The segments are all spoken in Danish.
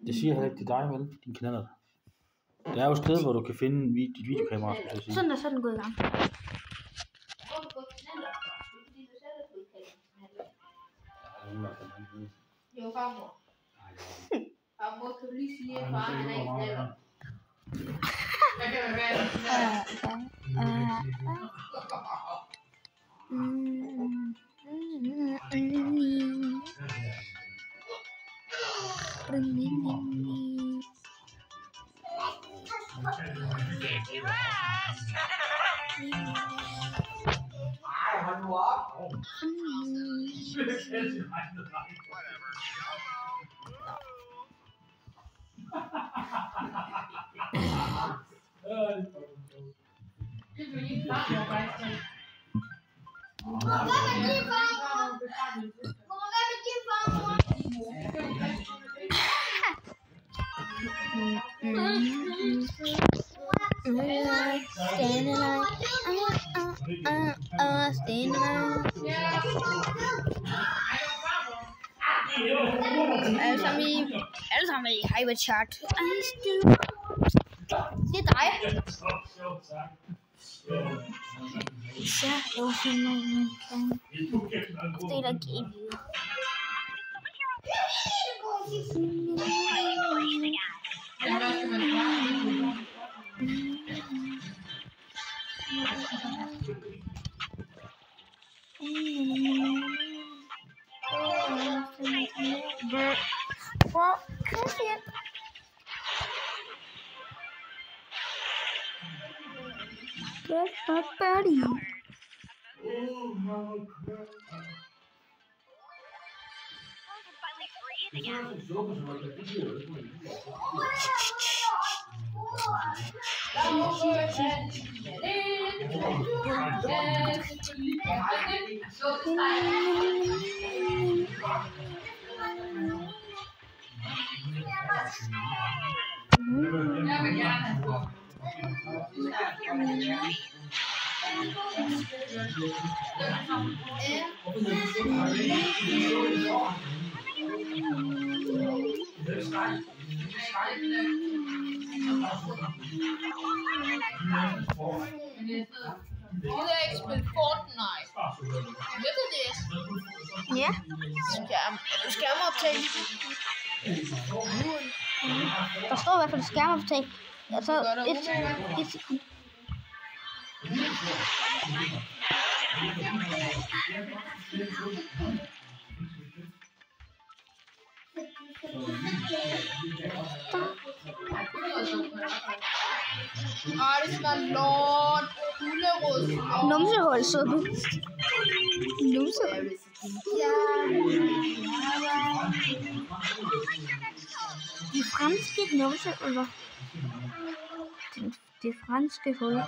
Det siger heller ikke til dig, vel? Din kanaler. Der er jo et sted, hvor du kan finde dit videokamera, skulle jeg sige. Sådan er den gået i gang. Jo, farmor. Farmor, kan du lige sige, at far han er ikke knaller? Hvad kan man være? Hold nu op. Det vil ikke farmor faktisk. Hvad med din farmor? Hvad med din farmor? Alle sammen i Hyperchat. Det er dig. Ja, jeg vil finde noget. Det er der game. Birdie. Gider jeg ikke spille Fortnite? Ved det? Ja. Er du skærmoptag? Der står i hvert fald skærmoptag. Altså, et sekund. Det smager lort. Gulerod. Numsehulsuppe. Numsehul. De franske numseuller. Det franske hul.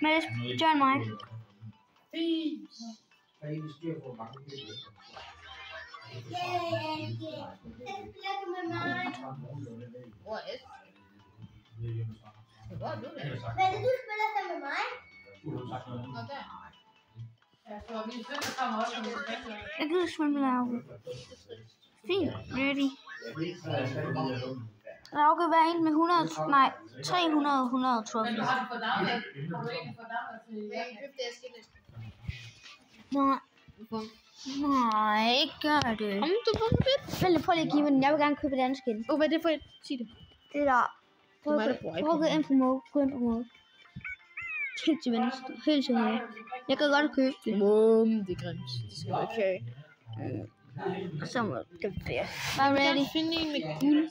Mads, join mig. Hvor er det? Hvor er du? Hvad er det, du spiller sammen med mig? Nå, der. Ja, så vi sønner kommer også med det. Jeg gider svømme med Lauke. Fint, ready. Lauke, hvad er en med 100, nej, 300 trophy. Men har du fået download? Har du egentlig fået download til? Jeg købte det, jeg skal det. Nej, ikke gør det. Kom du på mit? Vent, prøv lige at give mig den. Jeg vil gerne købe et andet skin. Hvad er det for et? Sig det. Det der. Prøv Det var det på iPhone. at gå ind på mode. Gå ind på mode. Helt til venstre. Helt til højre. Jeg kan godt købe det. Det er grimt. Det skal være okay. Så må det være. Bare ready. Finde en med guld.